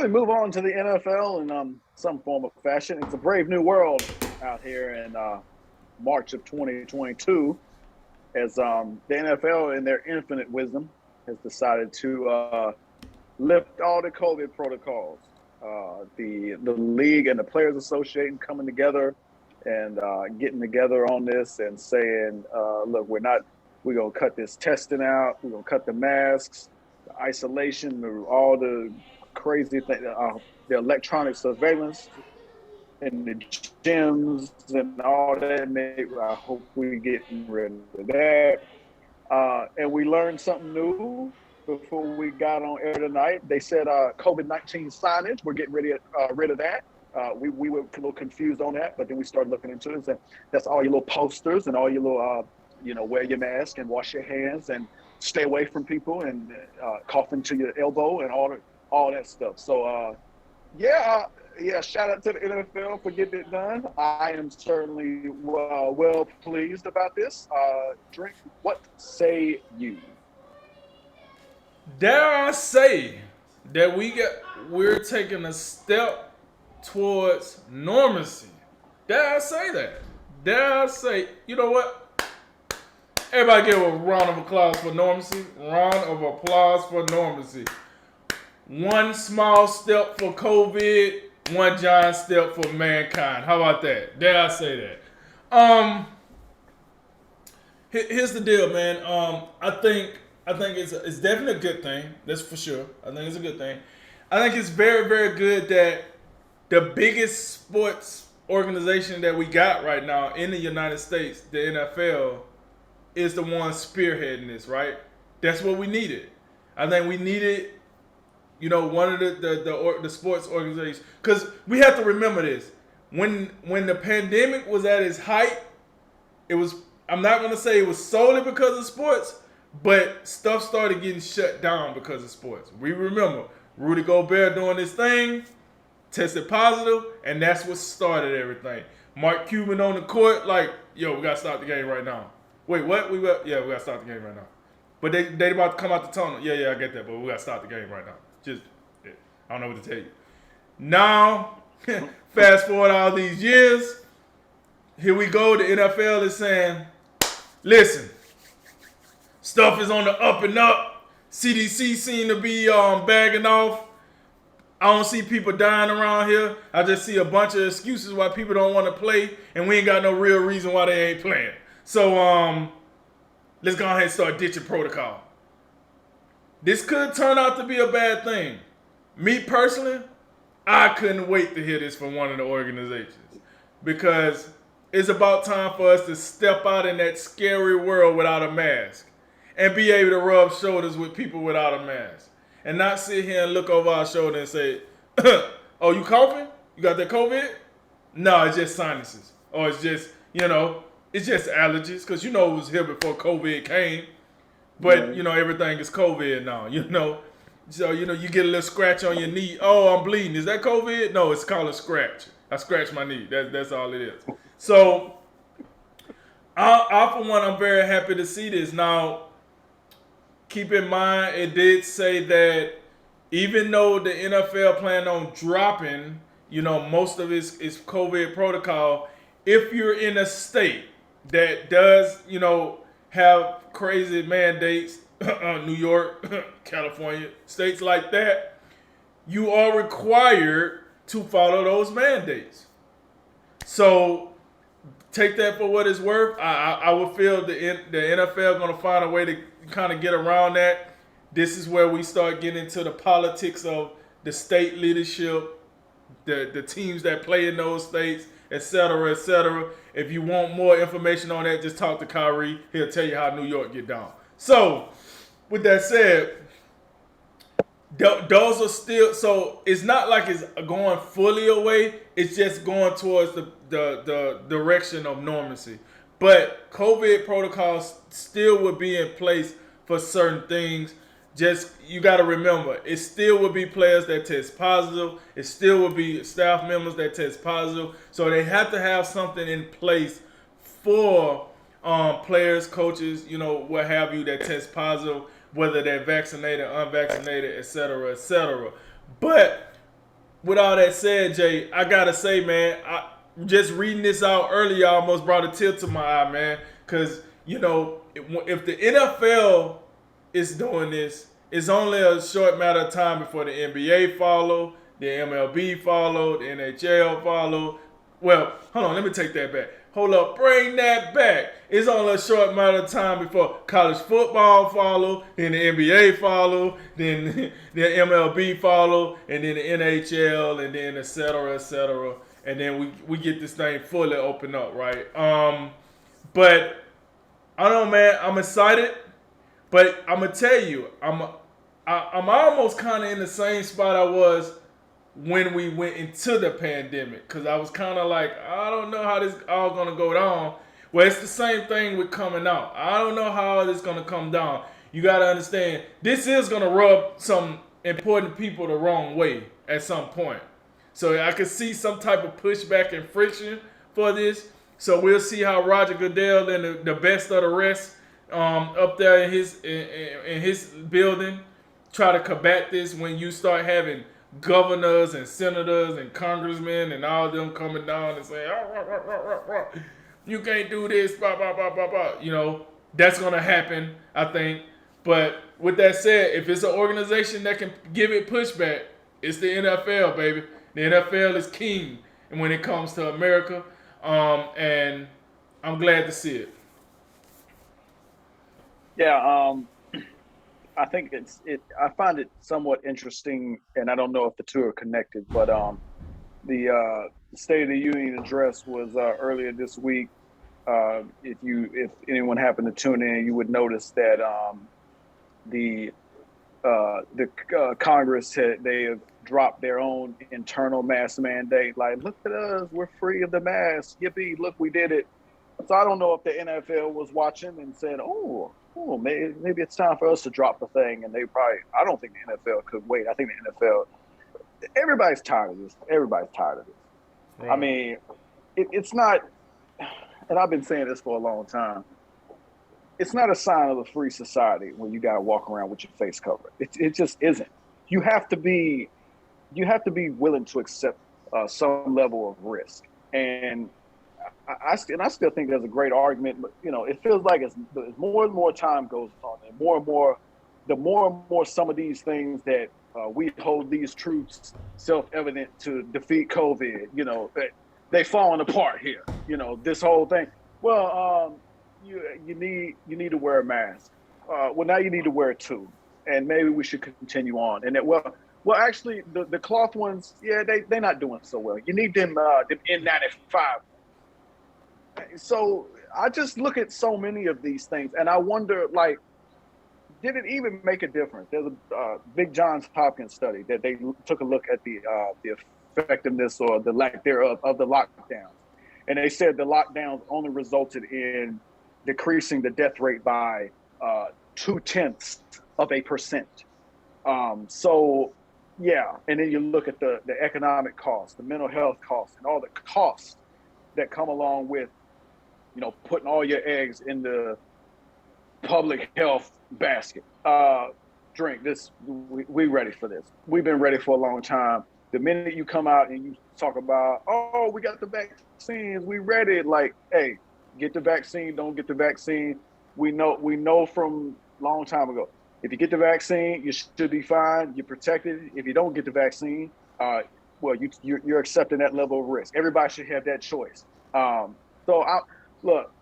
Well, we move on to the NFL in some form of fashion. It's a brave new world out here in March of 2022 as the NFL, in their infinite wisdom, has decided to lift all the COVID protocols. The league and the Players Association coming together and getting together on this and saying, look, we're going to cut this testing out. We're going to cut the masks, the isolation, all the crazy thing, the electronic surveillance in the gyms and all that. I hope we're getting rid of that. And we learned something new before we got on air tonight. They said COVID-19 signage, we're getting rid of that. We were a little confused on that, but then we started looking into it and said, that's all your little posters and all your little, wear your mask and wash your hands and stay away from people and cough into your elbow and all that stuff. So, shout out to the NFL for getting it done. I am certainly well pleased about this. Drink, what say you? Dare I say that we're taking a step towards normalcy? Dare I say that? Dare I say, you know what? Everybody give a round of applause for normalcy. Round of applause for normalcy. One small step for COVID, one giant step for mankind. How about that? Dare I say that? Here's the deal, man. I think it's definitely a good thing. That's for sure. I think it's a good thing. I think it's very, very good that the biggest sports organization that we got right now in the United States, the NFL, is the one spearheading this, right? That's what we needed. I think we needed, one of the sports organizations, because we have to remember this. When the pandemic was at its height, it was, I'm not going to say it was solely because of sports, but stuff started getting shut down because of sports. We remember Rudy Gobert doing this thing, tested positive, and that's what started everything. Mark Cuban on the court, like, yo, we got to stop the game right now. Wait, what? We got to stop the game right now. But they about to come out the tunnel. Yeah, I get that, but we got to stop the game right now. I don't know what to tell you. Now, fast forward all these years, here we go. The NFL is saying, listen, stuff is on the up and up. CDC seem to be bagging off. I don't see people dying around here. I just see a bunch of excuses why people don't want to play, and we ain't got no real reason why they ain't playing. So let's go ahead and start ditching protocol. This could turn out to be a bad thing. Me personally, I couldn't wait to hear this from one of the organizations, because it's about time for us to step out in that scary world without a mask and be able to rub shoulders with people without a mask and not sit here and look over our shoulder and say, oh, you coughing? You got that COVID? No, it's just sinuses. Or it's just, it's just allergies, because it was here before COVID came. But, everything is COVID now, So, you get a little scratch on your knee. Oh, I'm bleeding. Is that COVID? No, it's called a scratch. I scratched my knee. That's all it is. So, I for one, I'm very happy to see this. Now, keep in mind, it did say that even though the NFL planned on dropping, most of its COVID protocol, if you're in a state that does, have crazy mandates, New York, California, states like that, you are required to follow those mandates. So take that for what it's worth. I would feel the NFL going to find a way to kind of get around that. This is where we start getting into the politics of the state leadership, the teams that play in those states, et cetera, et cetera. If you want more information on that, just talk to Kyrie. He'll tell you how New York get down. So, with that said, those are still, so it's not like it's going fully away. It's just going towards the direction of normalcy. But COVID protocols still would be in place for certain things. Just, you got to remember, it still would be players that test positive. It still would be staff members that test positive. So they have to have something in place for players, coaches, what have you, that test positive, whether they're vaccinated, unvaccinated, et cetera, et cetera. But with all that said, Jay, I gotta say, man, just reading this out earlier almost brought a tear to my eye, man. Cause if the NFL is doing this, it's only a short matter of time before the NBA follow, the MLB follow, the NHL follow. Well, hold on, let me take that back. Hold up, bring that back. It's only a short matter of time before college football follow, then the NBA follow, then the MLB follow, and then the NHL, and then et cetera, and then we get this thing fully open up, right? But I don't know, man. I'm excited, but I'm gonna tell you, I'm almost kind of in the same spot I was when we went into the pandemic, because I was kind of like, I don't know how this all gonna go down. Well, it's the same thing with coming out. I don't know how it's gonna come down. You gotta understand, this is gonna rub some important people the wrong way at some point. So I could see some type of pushback and friction for this. So we'll see how Roger Goodell and the best of the rest up there in his building try to combat this when you start having governors and senators and congressmen and all of them coming down and saying, you can't do this, blah, blah, blah, blah, blah. That's going to happen, I think. But with that said, if it's an organization that can give it pushback, it's the NFL, baby. The NFL is king and when it comes to America, and I'm glad to see it. Yeah, I think I find it somewhat interesting, and I don't know if the two are connected, but the State of the Union address was earlier this week. If anyone happened to tune in, you would notice that the Congress they have dropped their own internal mask mandate. Like, look at us, we're free of the mask. Yippee! Look, we did it. So I don't know if the NFL was watching and said, "Oh, maybe it's time for us to drop the thing." And I don't think the NFL could wait. I think the NFL, everybody's tired of this. Everybody's tired of this. Right. I mean, it's not, and I've been saying this for a long time. It's not a sign of a free society when you got to walk around with your face covered. It just isn't. You have to be willing to accept some level of risk. And I still think there's a great argument, but it feels like as more and more time goes on, and the more and more some of these things that we hold these truths self-evident to defeat COVID, they falling apart here. This whole thing. Well, you need to wear a mask. Well, now you need to wear it too, and maybe we should continue on. And actually, the cloth ones, yeah, they're not doing so well. You need them N95. So I just look at so many of these things, and I wonder, like, did it even make a difference? There's a big Johns Hopkins study that they took a look at the effectiveness or the lack thereof of the lockdowns, and they said the lockdowns only resulted in decreasing the death rate by 0.2%. So yeah, and then you look at the economic costs, the mental health costs, and all the costs that come along with putting all your eggs in the public health basket. Drink this. We ready for this. We've been ready for a long time. The minute you come out and you talk about, oh, we got the vaccines, we ready. Like, hey, get the vaccine, don't get the vaccine. We know from long time ago, if you get the vaccine, you should be fine. You're protected. If you don't get the vaccine, well, you're accepting that level of risk. Everybody should have that choice. So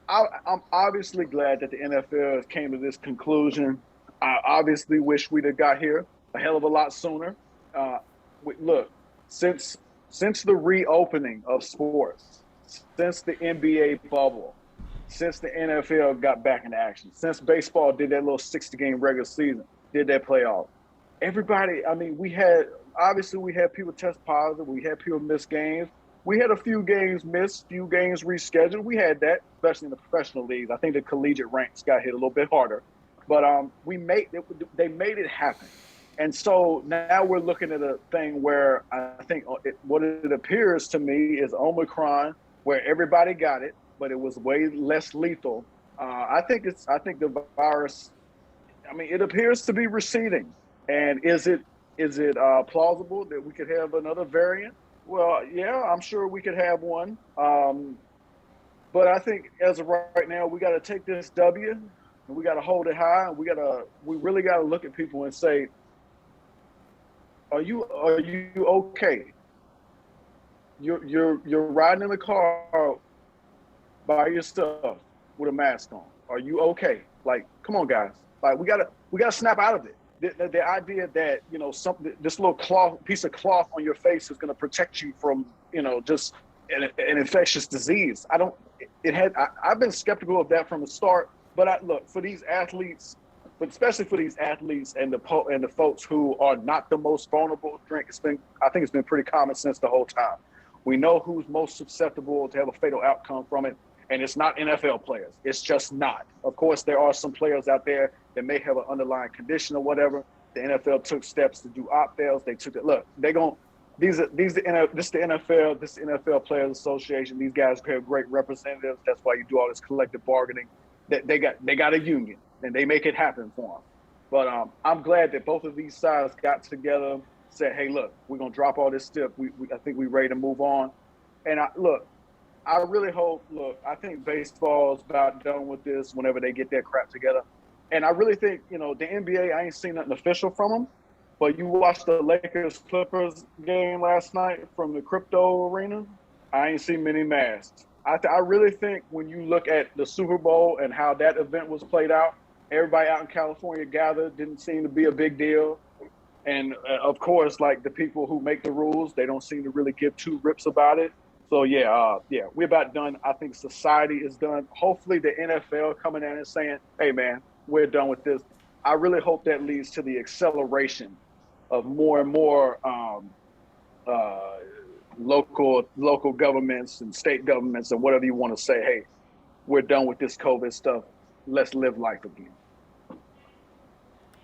I'm obviously glad that the NFL came to this conclusion. I obviously wish we'd have got here a hell of a lot sooner. Look, since the reopening of sports, since the NBA bubble, since the NFL got back in action, since baseball did that little 60-game regular season, did that playoff, everybody, I mean, we had people test positive, we had people miss games. We had a few games missed, few games rescheduled. We had that, especially in the professional leagues. I think the collegiate ranks got hit a little bit harder, but they made it happen. And so now we're looking at a thing where I think what it appears to me is Omicron, where everybody got it, but it was way less lethal. I think the virus, I mean, it appears to be receding. And is it Is it plausible that we could have another variant? Well, yeah, I'm sure we could have one. But I think as of right now, we got to take this W and we got to hold it high. And we really got to look at people and say, are you okay? You're riding in the car by yourself with a mask on. Are you okay? Like, come on, guys. Like, we gotta snap out of it. The idea that this little piece of cloth on your face is going to protect you from just an infectious disease. I've been skeptical of that from the start. But look, for these athletes, but especially for these athletes and the folks who are not the most vulnerable, I think it's been pretty common sense the whole time. We know who's most susceptible to have a fatal outcome from it. And it's not NFL players. It's just not. Of course, there are some players out there that may have an underlying condition or whatever. The NFL took steps to do opt-outs. They took it. Look, this is the NFL. This is the NFL Players Association. These guys have great representatives. That's why you do all this collective bargaining. They got a union and they make it happen for them. But I'm glad that both of these sides got together, said, "Hey, look, we're gonna drop all this stuff. I think we're ready to move on." And I really hope, I think baseball's about done with this whenever they get their crap together. And I really think, the NBA, I ain't seen nothing official from them, but you watched the Lakers-Clippers game last night from the crypto arena, I ain't seen many masks. I really think when you look at the Super Bowl and how that event was played out, everybody out in California gathered, didn't seem to be a big deal. And of course, like the people who make the rules, they don't seem to really give two rips about it. So we're about done. I think society is done. Hopefully the NFL coming in and saying, "Hey man, we're done with this." I really hope that leads to the acceleration of more and more local governments and state governments and whatever you want to say. Hey, we're done with this COVID stuff. Let's live life again.